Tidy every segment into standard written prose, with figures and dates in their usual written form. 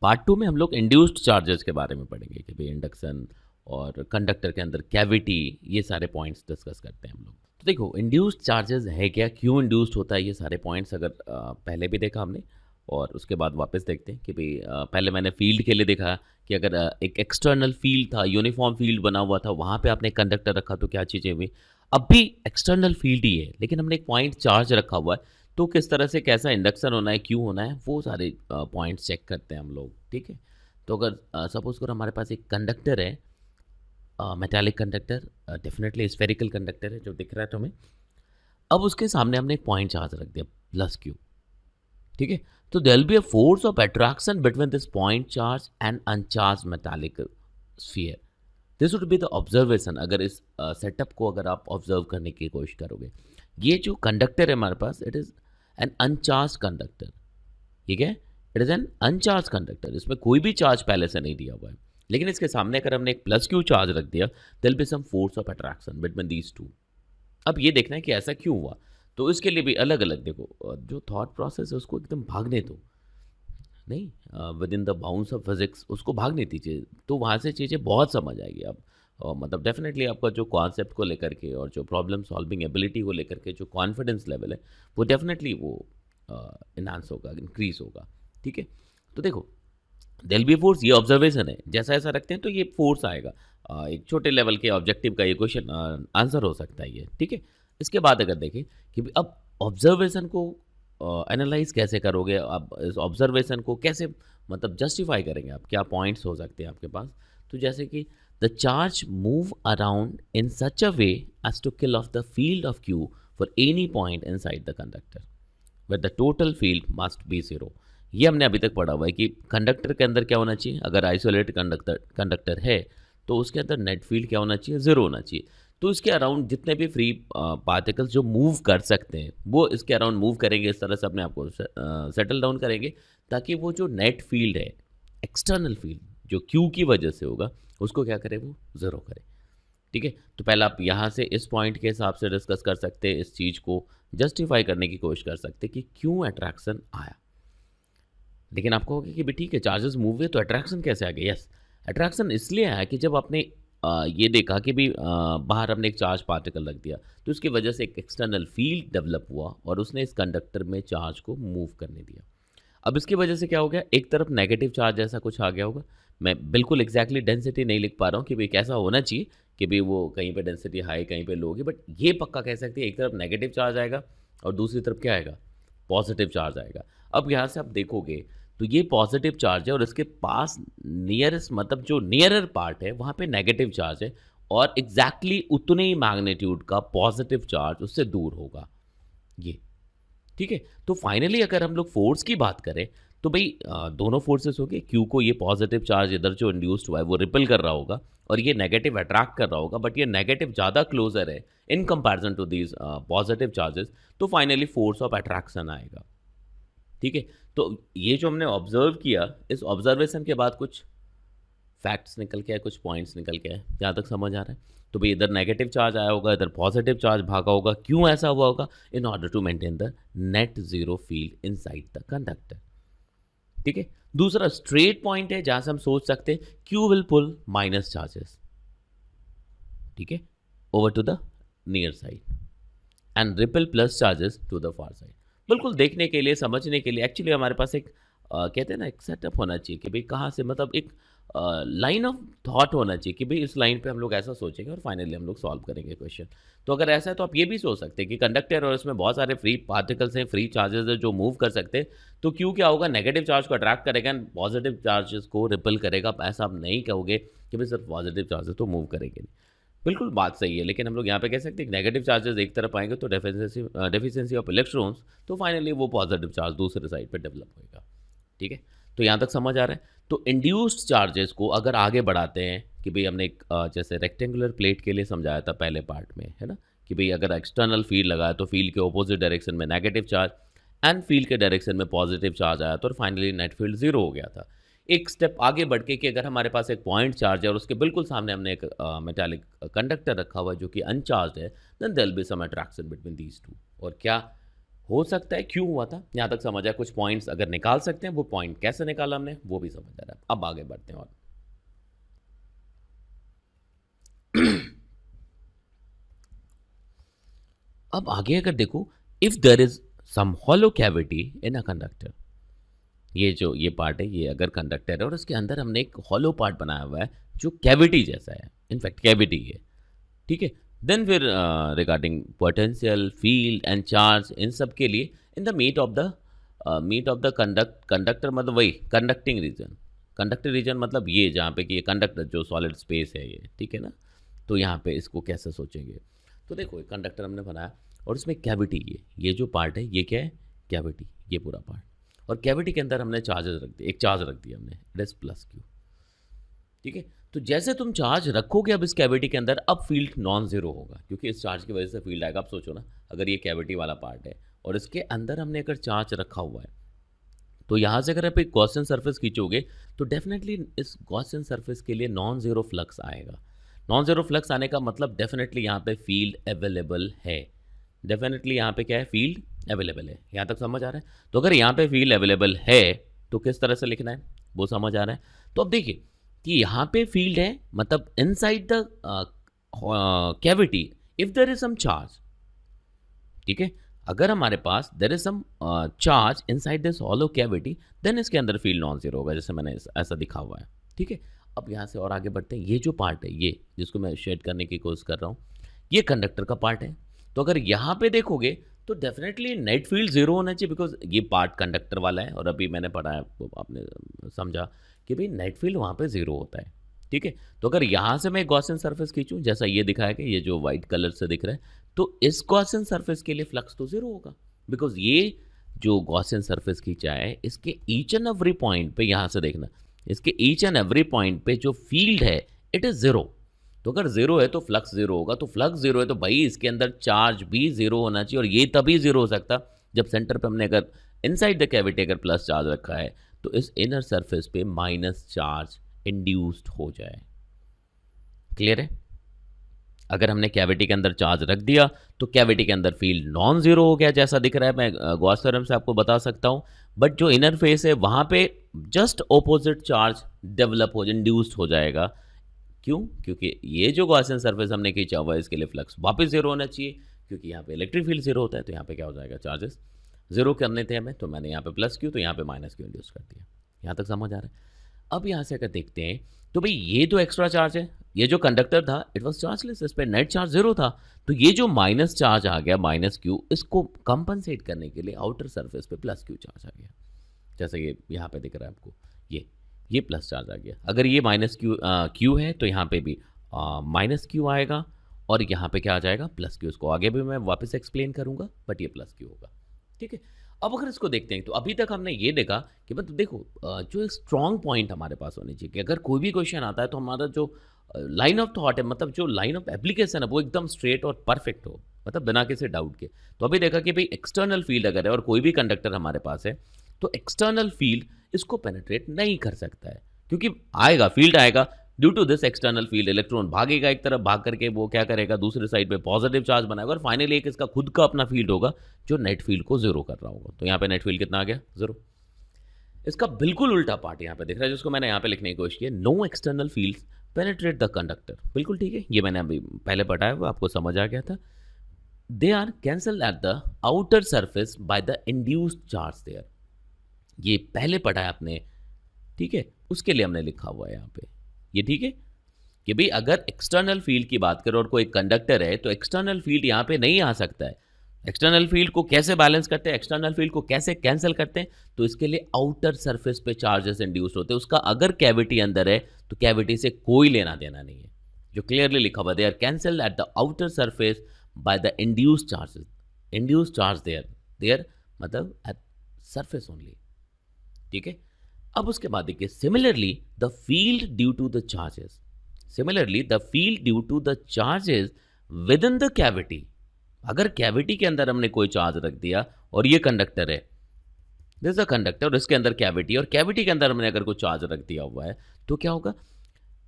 Part 2 में हम लोग इंड्यूस्ड चार्जेस के बारे में पढ़ेंगे कि भाई इंडक्शन और कंडक्टर के अंदर कैविटी, ये सारे पॉइंट्स डिस्कस करते हैं हम लोग। तो देखो इंड्यूस्ड चार्जेस है क्या, क्यों इंड्यूस्ड होता है, ये सारे पॉइंट्स अगर पहले भी देखा हमने और उसके बाद वापस देखते हैं कि भाई पहले मैंने फील्ड के लिए देखा कि अगर एक एक्सटर्नल फील्ड था, यूनिफॉर्म फील्ड बना हुआ था, वहाँ पे आपने कंडक्टर रखा तो क्या चीज़ें हुई। अब भी एक्सटर्नल फील्ड ही है लेकिन हमने एक पॉइंट चार्ज रखा हुआ है, तो किस तरह से कैसा इंडक्शन होना है, क्यों होना है, वो सारे पॉइंट्स चेक करते हैं हम लोग। ठीक है, तो अगर सपोज करो हमारे पास एक कंडक्टर है, metallic conductor, definitely spherical conductor है जो दिख रहा है तुम्हें। अब उसके सामने हमने एक पॉइंट चार्ज रख दिया प्लस क्यू। ठीक है, तो there will be a force of attraction between this point charge and uncharge metallic sphere. This would be the observation. अगर इस सेटअप को अगर आप ऑब्जर्व करने की कोशिश करोगे, ये जो कंडक्टर है हमारे पास, it is an uncharged conductor. ठीक है, it is an uncharged conductor, इसमें कोई भी चार्ज पहले से नहीं दिया हुआ है, लेकिन इसके सामने अगर हमने एक प्लस क्यू चार्ज रख दिया, there be some force of attraction between these two. अब ये देखना है कि ऐसा क्यों हुआ, तो इसके लिए भी अलग अलग देखो, जो थॉट प्रोसेस है उसको एकदम भागने दो, नहीं with in the bounds of physics उसको भागने दीजिए, तो वहाँ से चीज़ें बहुत समझ आएगी। आप मतलब डेफिनेटली आपका जो कॉन्सेप्ट को लेकर के और जो प्रॉब्लम सॉल्विंग एबिलिटी को लेकर के जो कॉन्फिडेंस लेवल है, वो डेफिनेटली वो इन्हांस होगा, इंक्रीज होगा। ठीक है, तो देखो देल बी फोर्स, ये ऑब्जर्वेशन है, जैसा ऐसा रखते हैं तो ये फोर्स आएगा। एक छोटे लेवल के ऑब्जेक्टिव का ये क्वेश्चन आंसर हो सकता है ये। ठीक है, इसके बाद अगर देखें कि अब ऑब्जर्वेशन को एनालाइज कैसे करोगे, आप इस ऑब्जर्वेशन को कैसे मतलब जस्टिफाई करेंगे, आप क्या पॉइंट्स हो सकते हैं आपके पास। तो जैसे कि the charge move around in such a way as to kill off the field of Q for any point inside the conductor where the total field must be zero. ये हमने अभी तक पढ़ा हुआ है कि कंडक्टर के अंदर क्या होना चाहिए, अगर आइसोलेट कंडक्टर है तो उसके अंदर नेट फील्ड क्या होना चाहिए, ज़ीरो होना चाहिए। तो इसके अराउंड जितने भी फ्री पार्टिकल्स जो मूव कर सकते हैं वो इसके अराउंड मूव करेंगे, इस तरह से अपने आप को सेटल डाउन करेंगे, ताकि वो जो नेट फील्ड है, एक्सटर्नल फील्ड जो क्यू की वजह से होगा, उसको क्या करे, वो ज़ीरो करे। ठीक है, तो पहले आप यहाँ से इस पॉइंट के हिसाब से डिस्कस कर सकते हैं, इस चीज़ को जस्टिफाई करने की कोशिश कर सकते हैं कि क्यों अट्रैक्शन आया। लेकिन आपको होगा कि भाई ठीक है, चार्जेस मूव हुए तो अट्रैक्शन कैसे आ गया। यस, अट्रैक्शन इसलिए आया कि जब आपने ये देखा कि भी बाहर हमने एक चार्ज पार्टिकल रख दिया, तो उसकी वजह से एक एक्सटर्नल फील्ड डेवलप हुआ और उसने इस कंडक्टर में चार्ज को मूव करने दिया। अब इसकी वजह से क्या हो गया, एक तरफ नेगेटिव चार्ज ऐसा कुछ आ गया होगा। मैं बिल्कुल एग्जैक्टली डेंसिटी नहीं लिख पा रहा हूँ कि भाई कैसा होना चाहिए कि भाई वो कहीं पे डेंसिटी हाई कहीं पे लो होगी, बट ये पक्का कह सकते हैं एक तरफ नेगेटिव चार्ज आएगा और दूसरी तरफ क्या आएगा, पॉजिटिव चार्ज आएगा। अब यहाँ से आप देखोगे तो ये पॉजिटिव चार्ज है और इसके पास नियरेस्ट मतलब जो नियरर पार्ट है वहाँ पे नेगेटिव चार्ज है, और एग्जैक्टली उतने ही मैग्नीट्यूड का पॉजिटिव चार्ज उससे दूर होगा ये। ठीक है, तो फाइनली अगर हम लोग फोर्स की बात करें तो भाई दोनों फोर्सेस हो गए, क्यू को ये पॉजिटिव चार्ज इधर जो इंड्यूस्ड हुआ है वो रिपल कर रहा होगा और ये नेगेटिव अट्रैक्ट कर रहा होगा, बट ये नेगेटिव ज़्यादा क्लोजर है in comparison to these positive charges, तो फाइनली फोर्स ऑफ अट्रैक्शन आएगा। ठीक है, तो ये जो हमने ऑब्जर्व किया, इस ऑब्जर्वेशन के बाद कुछ फैक्ट्स निकल के आए, कुछ पॉइंट्स निकल के आए, जहाँ तक समझ आ रहा है। तो भाई इधर नेगेटिव चार्ज आया होगा, इधर पॉजिटिव चार्ज भागा होगा, क्यों ऐसा हुआ होगा, in order to maintain the net zero field inside the conductor. ठीक है, दूसरा स्ट्रेट पॉइंट है जहां से हम सोच सकते हैं Q will pull minus charges, ठीक है, over to the near side and repel plus charges to the far side. बिल्कुल देखने के लिए, समझने के लिए एक्चुअली हमारे पास एक कहते हैं ना, एक सेटअप होना चाहिए कि भाई कहाँ से, मतलब एक लाइन ऑफ थॉट होना चाहिए कि भाई इस लाइन पे हम लोग ऐसा सोचेंगे और फाइनली हम लोग सॉल्व करेंगे क्वेश्चन। तो अगर ऐसा है तो आप ये भी सोच सकते हैं कि कंडक्टर और इसमें बहुत सारे फ्री पार्टिकल्स हैं, फ्री चार्जेस है जो मूव कर सकते हैं, तो क्यों क्या होगा, नेगेटिव चार्ज को अट्रैक्ट करेगा एंड पॉजिटिव चार्जेस को रिपल करेगा। ऐसा आप नहीं कहोगे कि भाई सिर्फ पॉजिटिव चार्जेस तो मूव करेंगे नहीं। बिल्कुल बात सही है, लेकिन हम लोग यहाँ पे कह सकते हैं नेगेटिव चार्जेस एक तरफ आएंगे तो डेफिशिएंसी ऑफ इलेक्ट्रॉन्स, तो फाइनली वो पॉजिटिव चार्ज दूसरे साइड पे डेवलप होएगा। ठीक है, तो यहाँ तक समझ आ रहा है। तो इंड्यूस्ड चार्जेस को अगर आगे बढ़ाते हैं कि भाई हमने एक जैसे रेक्टेंगुलर प्लेट के लिए समझाया था पहले पार्ट में, है ना, कि भाई अगर एक्सटर्नल फील्ड लगाया तो फील्ड के ऑपोजिट डायरेक्शन में नेगेटिव चार्ज एंड फील्ड के डायरेक्शन में पॉजिटिव चार्ज आया था और फाइनली नेट फील्ड जीरो हो गया था। एक स्टेप आगे बढ़ के कि अगर हमारे पास एक पॉइंट चार्ज है और उसके बिल्कुल सामने हमने एक मेटालिक कंडक्टर रखा हुआ है जो कि अनचार्ज है, then there will be some attraction between these two. और क्या हो सकता है क्यों हुआ था, यहाँ तक समझ आया। कुछ पॉइंट्स अगर निकाल सकते हैं, वो पॉइंट कैसे निकाला हमने वो भी समझ आ रहा है। अब आगे बढ़ते हैं और अब आगे अगर देखो, if there is some hollow cavity in a conductor, ये पार्ट है, ये अगर कंडक्टर है और इसके अंदर हमने एक हॉलो पार्ट बनाया हुआ है जो कैविटी जैसा है, इनफैक्ट कैविटी है, ठीक है। देन फिर regarding potential, field and charge, इन सब के लिए in the meet of the conductor, मतलब वही कंडक्टिंग रीजन। कंडक्टिंग रीजन मतलब ये जहाँ पे कि ये कंडक्टर जो सॉलिड स्पेस है ये, ठीक है ना। तो यहाँ पे इसको कैसे सोचेंगे, तो देखो एक कंडक्टर हमने बनाया और इसमें कैविटी, ये जो पार्ट है ये क्या है, कैविटी, ये पूरा पार्ट। और कैविटी के अंदर हमने चार्जेस रख दिए, एक चार्ज रख दिया हमने, इट इज प्लस क्यू, ठीक है। तो जैसे तुम चार्ज रखोगे अब इस कैविटी के अंदर, अब फील्ड नॉन जीरो होगा क्योंकि इस चार्ज की वजह से फील्ड आएगा। अब सोचो ना, अगर ये कैविटी वाला पार्ट है और इसके अंदर हमने अगर चार्ज रखा हुआ है, तो यहाँ से अगर आप एक गॉसियन सरफेस खींचोगे तो डेफिनेटली इस गॉसियन सरफेस के लिए नॉन जीरो फ्लक्स आएगा। नॉन जीरो फ्लक्स आने का मतलब डेफिनेटली यहाँ पे फील्ड अवेलेबल है। डेफिनेटली यहाँ पे क्या है, फील्ड अवेलेबल है। यहाँ तक समझ आ रहा है। तो अगर यहाँ पे फील्ड अवेलेबल है तो किस तरह से लिखना है वो समझ आ रहा है। तो अब देखिए कि यहाँ पे फील्ड है, मतलब inside the cavity if there is some charge, ठीक है। अगर हमारे पास there is some charge inside this hollow cavity, then इसके अंदर फील्ड नॉन जीरो होगा, जैसे मैंने ऐसा दिखा हुआ है, ठीक है। अब यहाँ से और आगे बढ़ते हैं। ये जो पार्ट है, ये जिसको मैं शेड करने की कोशिश कर रहा हूँ, ये कंडक्टर का पार्ट है। तो अगर यहाँ पे देखोगे तो डेफिनेटली नेट फील्ड जीरो होना चाहिए बिकॉज ये पार्ट कंडक्टर वाला है। और अभी मैंने पढ़ा है, वो आपने समझा कि भाई नेट फील्ड वहाँ पे जीरो होता है, ठीक है। तो अगर यहाँ से मैं गॉसियन सरफेस खींचूँ, जैसा ये दिखाया कि ये जो वाइट कलर से दिख रहा है, तो इस गॉसियन सरफेस के लिए फ्लक्स तो जीरो होगा बिकॉज ये जो गॉसियन सरफेस खींचा है इसके ईच एंड एवरी पॉइंट पे, यहाँ से देखना, इसके ईच एंड एवरी पॉइंट पे जो फील्ड है इट इज जीरो। तो अगर जीरो है तो फ्लक्स जीरो होगा, तो फ्लक्स जीरो है तो भाई इसके अंदर चार्ज भी जीरो होना चाहिए। और ये तभी जीरो हो सकता जब सेंटर पे हमने अगर इनसाइड द कैविटी अगर प्लस चार्ज रखा है तो इस इनर सरफेस पे माइनस चार्ज इंड्यूस्ड हो जाए। क्लियर है। अगर हमने कैविटी के अंदर चार्ज रख दिया तो कैविटी के अंदर फील्ड नॉन जीरो हो गया, जैसा दिख रहा है। मैं गॉस थ्योरम से आपको बता सकता हूं, बट जो इनर फेस है वहां पे जस्ट ऑपोजिट चार्ज डेवलप हो, इंड्यूस्ड हो जाएगा। क्यों? क्योंकि ये जो गॉसियन सरफेस हमने खींचा हुआ है इसके लिए फ्लक्स वापस जीरो होना चाहिए, क्योंकि यहाँ पे इलेक्ट्रिक फील्ड जीरो होता है। तो यहाँ पे क्या हो जाएगा, चार्जेस जीरो करने थे हमें, तो मैंने यहाँ पे प्लस क्यू, तो यहाँ पे माइनस क्यू इंड्यूस कर दिया। यहाँ तक समझ आ रहा है। अब यहाँ से अगर देखते हैं तो भाई ये तो एक्स्ट्रा चार्ज है, ये जो कंडक्टर था इट वॉज चार्जलेस, इस पर नेट चार्ज जीरो था। तो ये जो माइनस चार्ज आ गया माइनस क्यू, इसको कंपनसेट करने के लिए आउटर सरफेस पे प्लस क्यू चार्ज आ गया। जैसे ये यहाँ पे दिख रहा है आपको, ये प्लस चार्ज आ गया। अगर ये माइनस क्यू है तो यहाँ पे भी माइनस क्यू आएगा और यहाँ पे क्या आ जाएगा, प्लस क्यू। इसको आगे भी मैं वापस एक्सप्लेन करूँगा, बट ये प्लस क्यू होगा, ठीक है। अब अगर इसको देखते हैं तो अभी तक हमने ये देखा कि मतलब देखो जो एक स्ट्रॉन्ग पॉइंट हमारे पास होनी चाहिए कि अगर कोई भी क्वेश्चन आता है तो हमारा जो लाइन ऑफ थॉट है, मतलब जो लाइन ऑफ एप्लीकेशन है, वो एकदम स्ट्रेट और परफेक्ट हो, मतलब बिना किसी डाउट के। तो अभी देखा कि भाई एक्सटर्नल फील्ड अगर है और कोई भी कंडक्टर हमारे पास है तो एक्सटर्नल फील्ड इसको पेनिट्रेट नहीं कर सकता है, क्योंकि आएगा फील्ड आएगा, due to this external field electron भागेगा एक तरफ, भाग करके वो क्या करेगा, दूसरे साइड पे पॉजिटिव चार्ज बनाएगा और फाइनली एक इसका खुद का अपना फील्ड होगा जो नेट फील्ड को जीरो कर रहा होगा। तो यहाँ पे नेट फील्ड कितना आ गया, जीरो। इसका बिल्कुल उल्टा पार्ट यहाँ पे दिख रहा है जिसको मैंने यहाँ पे लिखने की कोशिश की है, no external field penetrate the conductor. बिल्कुल ठीक है, ये मैंने अभी पहले पढ़ा है, वो आपको समझ आ गया था। They are cancel at the outer surface by the induced charge there, ये पहले पढ़ा है आपने, ठीक है, उसके लिए हमने लिखा हुआ है यहाँ पे, ये ठीक है कि भाई अगर एक्सटर्नल फील्ड की बात करो और कोई कंडक्टर है तो एक्सटर्नल फील्ड यहाँ पे नहीं आ सकता है। एक्सटर्नल फील्ड को कैसे बैलेंस करते हैं, एक्सटर्नल फील्ड को कैसे कैंसिल करते हैं, तो इसके लिए आउटर सरफेस पे चार्जेस इंड्यूस होते हैं। उसका अगर कैविटी अंदर है तो कैविटी से कोई लेना देना नहीं है, जो क्लियरली लिखा हुआ, they are cancel at the outer surface by the induce charges. Induce charge there मतलब एट सरफेस ओनली, ठीक है। अब उसके बाद देखिए, similarly the field due to the charges, similarly the field due to the charges within the cavity, अगर cavity के अंदर हमने कोई चार्ज रख दिया और ये कंडक्टर है, दिस इज अ कंडक्टर और इसके अंदर कैविटी, और कैविटी के अंदर हमने अगर कोई चार्ज रख दिया हुआ है तो क्या होगा,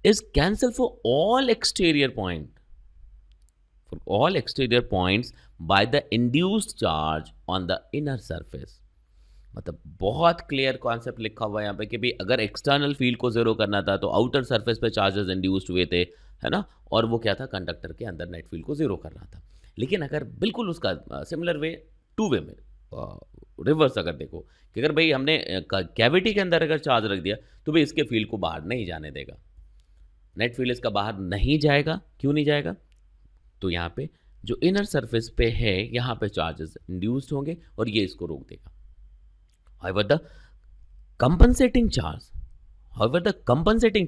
is cancel for all exterior point, for all exterior points by the induced charge on the inner surface। मतलब बहुत क्लियर कॉन्सेप्ट लिखा हुआ है यहाँ पे कि भाई अगर एक्सटर्नल फील्ड को जीरो करना था तो आउटर सरफेस पे चार्जेस इंड्यूस्ड हुए थे, है ना, और वो क्या था, कंडक्टर के अंदर नेट फील्ड को जीरो कर रहा था। लेकिन अगर बिल्कुल उसका सिमिलर वे, टू वे में रिवर्स अगर देखो कि अगर भाई हमने कैविटी के अंदर अगर चार्ज रख दिया तो भाई इसके फील्ड को बाहर नहीं जाने देगा, नेट फील्ड इसका बाहर नहीं जाएगा। क्यों नहीं जाएगा? तो यहाँ पे जो इनर सरफेस पे है यहाँ पे चार्जेस इंड्यूस्ड होंगे और ये इसको रोक देगा। However, the compensating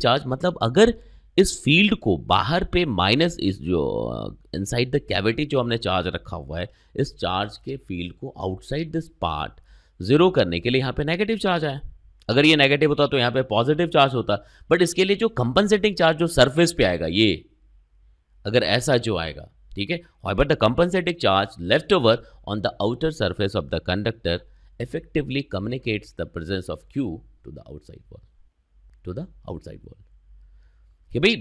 charge मतलब अगर इस फील्ड को बाहर पे माइनस इस जो इनसाइड द कैविटी जो हमने चार्ज रखा हुआ है, इस चार्ज के फील्ड को आउटसाइड दिस पार्ट जीरो करने के लिए यहाँ पे नेगेटिव चार्ज आया। अगर ये नेगेटिव होता तो यहाँ पे पॉजिटिव चार्ज होता, बट इसके लिए जो कंपनसेटिंग चार्ज जो सरफेस पे आएगा, ये अगर ऐसा जो आएगा, ठीक है, however the compensating charge left over on the outer surface of the conductor effectively communicates the presence of Q to the outside wall। कि भाई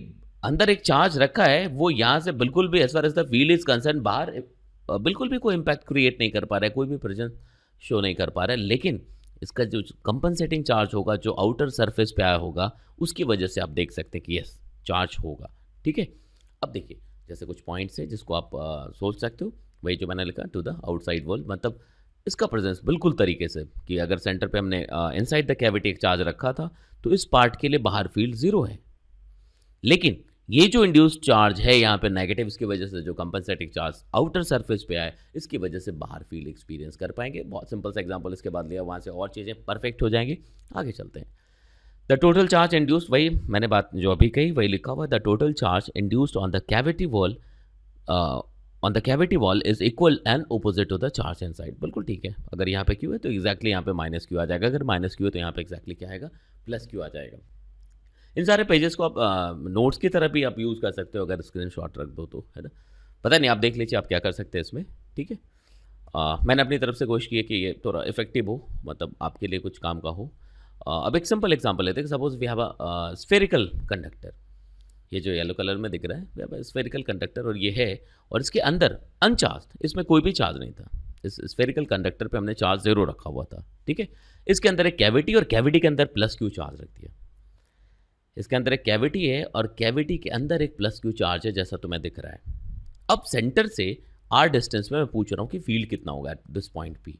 अंदर एक चार्ज रखा है, वो यहाँ से बिल्कुल भी as far as the field is concern बाहर बिल्कुल भी कोई इम्पैक्ट क्रिएट नहीं कर पा रहा है, कोई भी प्रेजेंस शो नहीं कर पा रहा है, लेकिन इसका जो कंपनसेटिंग चार्ज होगा जो आउटर सरफेस पे आया होगा उसकी वजह से आप देख सकते हैं कि यस चार्ज होगा। ठीक है, अब देखिए जैसे कुछ पॉइंट्स है जिसको आप सोच सकते हो, वही जो मैंने लिखा टू द आउटसाइड वॉल, मतलब इसका प्रेजेंस बिल्कुल तरीके से कि अगर सेंटर पे हमने इनसाइड द कैविटी एक चार्ज रखा था तो इस पार्ट के लिए बाहर फील्ड जीरो है, लेकिन ये जो इंड्यूस्ड चार्ज है यहाँ पे नेगेटिव, इसकी वजह से जो कंपनसेटिंग चार्ज आउटर सरफेस पे आए इसकी वजह से बाहर फील्ड एक्सपीरियंस कर पाएंगे। बहुत सिंपल सा एग्जांपल इसके बाद लिया, वहाँ से और चीज़ें परफेक्ट हो जाएंगी। आगे चलते हैं। द टोटल चार्ज इंड्यूस्ड, वही मैंने बात जो अभी कही वही लिखा हुआ है, the total charge induced on the cavity wall is equal and opposite to the charge inside. बिल्कुल ठीक है, अगर यहाँ पे क्यू है तो एग्जैक्टली यहाँ पे माइनस क्यू आ जाएगा, अगर माइनस क्यू है तो यहाँ पे एग्जैक्टली क्या आएगा, प्लस क्यू आ जाएगा। इन सारे पेजेस को आप नोट्स की तरह भी आप यूज़ कर सकते हो, अगर स्क्रीनशॉट रख दो तो, है ना, पता नहीं, आप देख लीजिए आप क्या कर सकते हैं इसमें। ठीक है, मैंने अपनी तरफ से कोशिश की है कि ये थोड़ा इफेक्टिव हो, मतलब आपके लिए कुछ काम का हो। अब एक सिंपल एग्जांपल लेते हैं। Suppose we have a spherical conductor, ये जो येलो कलर में दिख रहा है we have a spherical conductor, और ये है, और इसके अंदर अनचार्ज, इसमें कोई भी चार्ज नहीं था, इस स्फेरिकल कंडक्टर पे हमने चार्ज जीरो रखा हुआ था। ठीक है, इसके अंदर एक कैविटी, और कैविटी के अंदर प्लस क्यू चार्ज रख दिया। इसके अंदर एक कैविटी है और कैविटी के अंदर एक प्लस क्यू चार्ज है, जैसा तुम्हें दिख रहा है। अब सेंटर से आर डिस्टेंस में मैं पूछ रहा हूँ कि फील्ड कितना होगा एट दिस पॉइंट पी।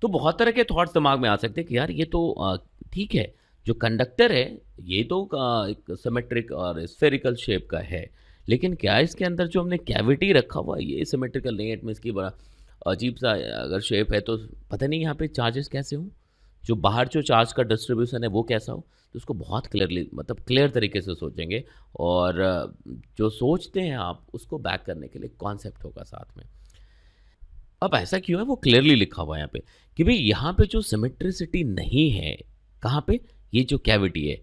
तो बहुत तरह के थॉट्स दिमाग में आ सकते हैं कि यार ये तो ठीक है, जो कंडक्टर है ये तो एक सिमेट्रिक और स्फेरिकल शेप का है, लेकिन क्या इसके अंदर जो हमने कैविटी रखा हुआ ये सिमेट्रिकल नहीं है, में इसकी बड़ा अजीब सा अगर शेप है, तो पता नहीं यहाँ पे चार्जेस कैसे हों, जो बाहर जो चार्ज का डिस्ट्रीब्यूशन है वो कैसा हो। तो उसको बहुत क्लियरली, मतलब क्लियर तरीके से सोचेंगे, और जो सोचते हैं आप उसको बैक करने के लिए कॉन्सेप्ट होगा साथ में। अब ऐसा क्यों है, वो क्लियरली लिखा हुआ है यहाँ पे कि भाई यहाँ पे जो सिमेट्रिसिटी नहीं है, कहाँ पे, ये जो कैविटी है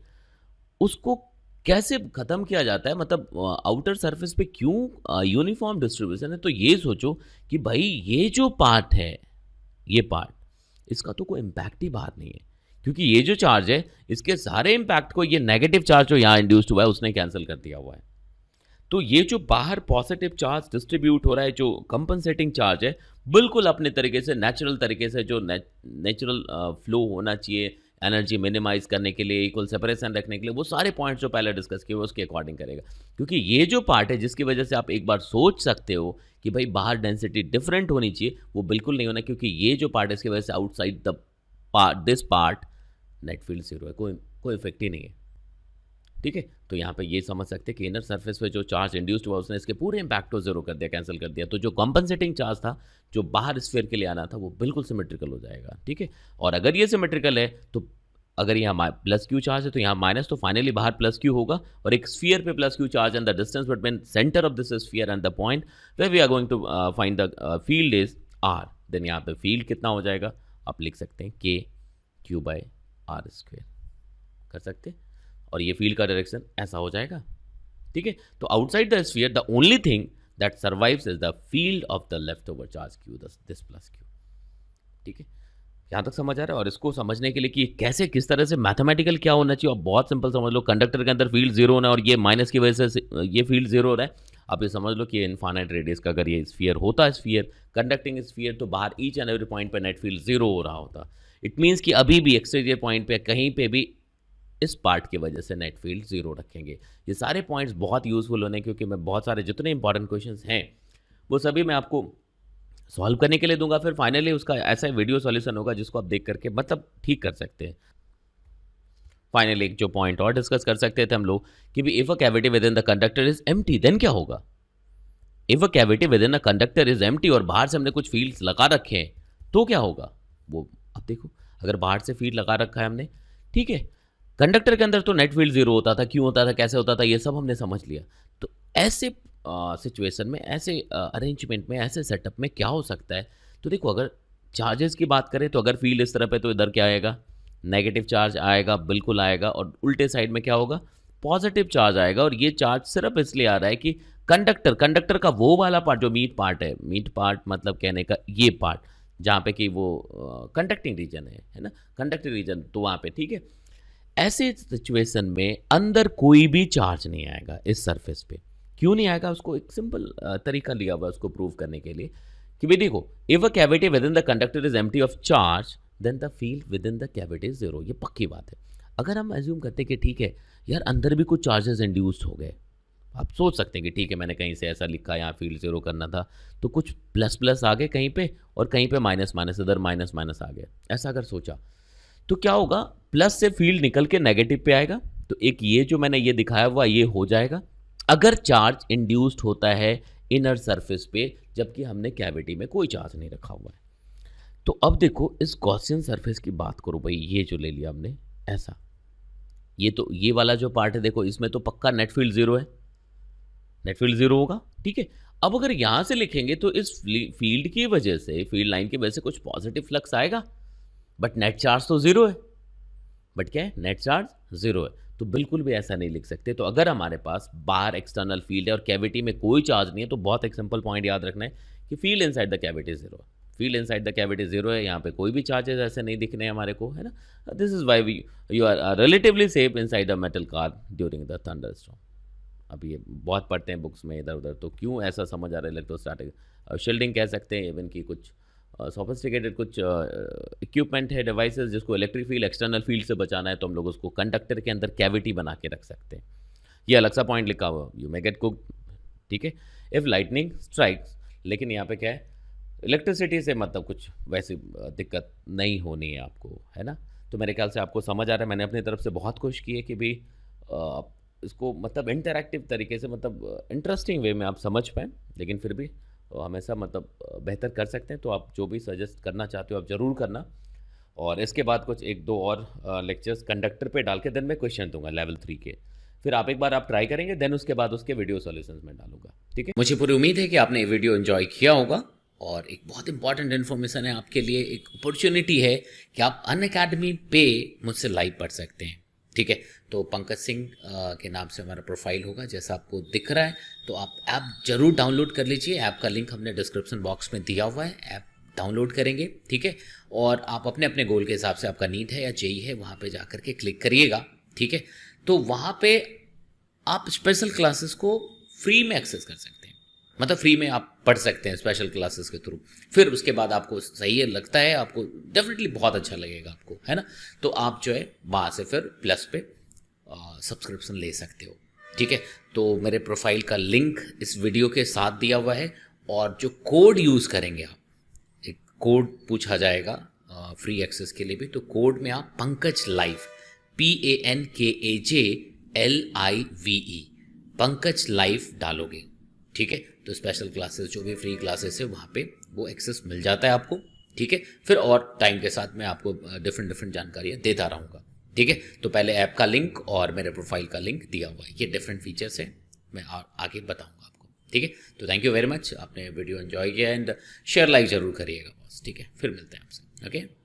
उसको कैसे ख़त्म किया जाता है, मतलब आउटर सरफेस पे क्यों यूनिफॉर्म डिस्ट्रीब्यूशन है। तो ये सोचो कि भाई ये जो पार्ट है, ये पार्ट, इसका तो कोई इम्पैक्ट ही बाहर नहीं है, क्योंकि ये जो चार्ज है इसके सारे इम्पैक्ट को ये नेगेटिव चार्ज जो यहाँ इंड्यूस्ड हुआ है उसने कैंसिल कर दिया हुआ है। तो ये जो बाहर पॉजिटिव चार्ज डिस्ट्रीब्यूट हो रहा है, जो कंपनसेटिंग चार्ज है, बिल्कुल अपने तरीके से नेचुरल तरीके से, जो नेचुरल फ्लो होना चाहिए एनर्जी मिनिमाइज करने के लिए, इक्वल सेपरेशन रखने के लिए, वो सारे पॉइंट्स जो पहले डिस्कस किए उसके अकॉर्डिंग करेगा। क्योंकि ये जो पार्ट है जिसकी वजह से आप एक बार सोच सकते हो कि भाई बाहर डेंसिटी डिफरेंट होनी चाहिए, वो बिल्कुल नहीं होना, क्योंकि ये जो पार्ट है इसकी वजह से outside the this part net field zero है, कोई इफेक्ट ही नहीं है। ठीक है, तो यहाँ पे ये समझ सकते हैं कि इनर सरफेस पे जो चार्ज इंड्यूस्ड हुआ उसने इसके पूरे इम्पैक्ट को जीरो कर दिया, कैंसिल कर दिया। तो जो कंपनसेटिंग चार्ज था जो बाहर स्फीयर के लिए आना था वो बिल्कुल सिमेट्रिकल हो जाएगा। ठीक है, और अगर ये सिमेट्रिकल है तो अगर यहाँ प्लस क्यू चार्ज है तो यहाँ माइनस, तो फाइनली बाहर प्लस क्यू होगा, और एक स्फीयर पे plus Q charge and the distance between centre of this sphere and the point where we are going to find the field is R. Then यहाँ पे फील्ड कितना हो जाएगा, आप लिख सकते हैं के क्यू बाय आर स्क्वेयर कर सकते हैं, और ये फील्ड का डायरेक्शन ऐसा हो जाएगा। ठीक है, तो outside the sphere the only thing that survives is the field of the left over charge Q, this plus Q. ठीक है, यहाँ तक समझ आ रहा है। और इसको समझने के लिए कि कैसे किस तरह से मैथमेटिकल क्या होना चाहिए, और बहुत सिंपल समझ लो, कंडक्टर के अंदर फील्ड जीरो होना है और ये माइनस की वजह से ये फील्ड जीरो हो रहा है। आप ये समझ लो कि इनफाइनाइट रेडियस का अगर ये स्फीयर होता, स्फीयर कंडक्टिंग स्फीयर, तो बाहर ईच एंड एवरी पॉइंट पे नेट फील्ड जीरो हो रहा होता। इट मीन्स कि अभी भी एक्सटीरियर पॉइंट पे कहीं पे भी इस पार्ट की वजह से नेट फील्ड जीरो रखेंगे। ये सारे पॉइंट्स बहुत यूजफुल होने, क्योंकि मैं बहुत सारे जितने इंपॉर्टेंट क्वेश्चंस हैं वो सभी मैं आपको सॉल्व करने के लिए दूंगा। फिर फाइनली उसका ऐसा वीडियो सॉल्यूशन होगा जिसको आप देख करके मतलब ठीक कर सकते हैं। फाइनली एक जो पॉइंट और डिस्कस कर सकते थे हम लोग कि भी if a cavity within the conductor is empty देन क्या होगा। If a cavity within a conductor is empty और बाहर से हमने कुछ फील्ड्स लगा रखे हैं तो क्या होगा। वो अब देखो, अगर बाहर से फील्ड लगा रखा है हमने, ठीक है, कंडक्टर के अंदर तो नेट फील्ड जीरो होता था, क्यों होता था, कैसे होता था, ये सब हमने समझ लिया। तो ऐसे सिचुएशन में, ऐसे अरेंजमेंट में, ऐसे सेटअप में क्या हो सकता है। तो देखो, अगर चार्जेस की बात करें तो अगर फील्ड इस तरफ है तो इधर क्या आएगा, नेगेटिव चार्ज आएगा, बिल्कुल आएगा। और उल्टे साइड में क्या होगा, पॉजिटिव चार्ज आएगा। और ये चार्ज सिर्फ इसलिए आ रहा है कि कंडक्टर का वो वाला पार्ट जो मीट पार्ट है, मीट पार्ट मतलब कहने का ये पार्ट जहाँ पे कि वो कंडक्टिंग रीजन है ना, कंडक्टिंग रीजन, तो वहाँ पे ठीक है। ऐसे सिचुएशन में अंदर कोई भी चार्ज नहीं आएगा इस सरफेस पे। क्यों नहीं आएगा, उसको एक सिंपल तरीका लिया हुआ है उसको प्रूव करने के लिए कि भाई देखो, if a cavity within the conductor is empty of charge then the field within the cavity is zero. ये पक्की बात है। अगर हम एज्यूम करते हैं कि ठीक है यार, अंदर भी कुछ चार्जेस इंड्यूस्ड हो गए, आप सोच सकते हैं कि ठीक है, मैंने कहीं से ऐसा लिखा, यहाँ फील्ड जीरो करना था तो कुछ प्लस प्लस आ गए कहीं पे और कहीं पे माइनस माइनस, इधर माइनस माइनस आ गया। ऐसा अगर सोचा तो क्या होगा, प्लस से फील्ड निकल के नेगेटिव पे आएगा। तो एक ये जो मैंने ये दिखाया हुआ ये हो जाएगा अगर चार्ज इंड्यूस्ड होता है इनर सरफेस पे, जबकि हमने कैविटी में कोई चार्ज नहीं रखा हुआ है। तो अब देखो, इस गॉसियन सरफेस की बात करो भाई, ये जो ले लिया हमने ऐसा, ये तो ये वाला जो पार्ट है देखो, इसमें तो पक्का नेट फील्ड जीरो है, नेट फील्ड जीरो होगा, ठीक है। अब अगर यहां से लिखेंगे तो इस फील्ड की वजह से, फील्ड लाइन की वजह से कुछ पॉजिटिव फ्लक्स आएगा, बट नेट चार्ज तो जीरो है। बट क्या है, नेट चार्ज जीरो है, तो बिल्कुल भी ऐसा नहीं लिख सकते। तो अगर हमारे पास बाहर एक्सटर्नल फील्ड है और कैविटी में कोई चार्ज नहीं है, तो बहुत एक सिंपल पॉइंट याद रखना है कि field inside the cavity zero है। Field inside the cavity zero है, यहाँ पे कोई भी चार्जेस ऐसे नहीं दिखने हमारे को, है ना। This is why you are relatively safe inside a metal car during the thunderstorm. अब ये बहुत पढ़ते हैं बुक्स में इधर उधर, तो क्यों ऐसा समझ आ रहा है, इलेक्ट्रोस्टैटिक शील्डिंग कह सकते हैं, इवन की कुछ सोफिस्टिकेटेड कुछ इक्विपमेंट है, डिवाइसेस, जिसको इलेक्ट्रिक फील्ड एक्सटर्नल फील्ड से बचाना है, तो हम लोग उसको कंडक्टर के अंदर कैविटी बना के रख सकते हैं। ये अलग सा पॉइंट लिखा हुआ, यू मे गेट कुक, ठीक है, इफ लाइटनिंग स्ट्राइक्स। लेकिन यहाँ पे क्या है, इलेक्ट्रिसिटी से मतलब कुछ वैसी दिक्कत नहीं होनी है आपको, है ना। तो मेरे ख्याल से आपको समझ आ रहा है। मैंने अपनी तरफ से बहुत कोशिश की है कि भाई इसको मतलब इंटरैक्टिव तरीके से, मतलब इंटरेस्टिंग वे में आप समझ पाएँ, लेकिन फिर भी हमेशा मतलब बेहतर कर सकते हैं। तो आप जो भी सजेस्ट करना चाहते हो आप ज़रूर करना। और इसके बाद कुछ एक दो और लेक्चर्स कंडक्टर पे डाल के देन मैं क्वेश्चन दूंगा लेवल 3 के, फिर आप एक बार आप ट्राई करेंगे, देन उसके बाद उसके वीडियो सॉल्यूशंस में डालूंगा, ठीक है। मुझे पूरी उम्मीद है कि आपने ये वीडियो एंजॉय किया होगा। और एक बहुत इंपॉर्टेंट इन्फॉर्मेशन है आपके लिए, एक अपॉर्चुनिटी है कि आप अनअकैडमी पे मुझसे लाइव पढ़ सकते हैं, ठीक है। तो पंकज सिंह के नाम से हमारा प्रोफाइल होगा जैसा आपको दिख रहा है। तो आप ऐप जरूर डाउनलोड कर लीजिए, ऐप का लिंक हमने डिस्क्रिप्शन बॉक्स में दिया हुआ है, ऐप डाउनलोड करेंगे, ठीक है। और आप अपने अपने गोल के हिसाब से, आपका नीट है या जेई है, वहाँ पे जा करके क्लिक करिएगा, ठीक है। तो वहाँ पे आप स्पेशल क्लासेस को फ्री में एक्सेस कर सकते हैं, मतलब फ्री में आप पढ़ सकते हैं स्पेशल क्लासेस के थ्रू। फिर उसके बाद आपको सही है लगता है, आपको डेफिनेटली बहुत अच्छा लगेगा आपको, है ना। तो आप जो है वहाँ से फिर प्लस पे सब्सक्रिप्शन ले सकते हो, ठीक है। तो मेरे प्रोफाइल का लिंक इस वीडियो के साथ दिया हुआ है। और जो कोड यूज़ करेंगे आप, एक कोड पूछा जाएगा फ्री एक्सेस के लिए भी, तो कोड में आप Pankaj live, PANKAJLIVE, Pankaj live डालोगे, ठीक है। तो स्पेशल क्लासेस जो भी फ्री क्लासेस है वहाँ पे वो एक्सेस मिल जाता है आपको, ठीक है। फिर और टाइम के साथ मैं आपको डिफरेंट जानकारियाँ देता रहूँगा, ठीक है। तो पहले ऐप का लिंक और मेरे प्रोफाइल का लिंक दिया हुआ है, ये डिफरेंट फीचर्स हैं, मैं आगे बताऊँगा आपको, ठीक है। तो थैंक यू वेरी मच, आपने वीडियो एंजॉय किया एंड शेयर लाइक जरूर करिएगा बॉस, ठीक है। फिर मिलते हैं आपसे, ओके।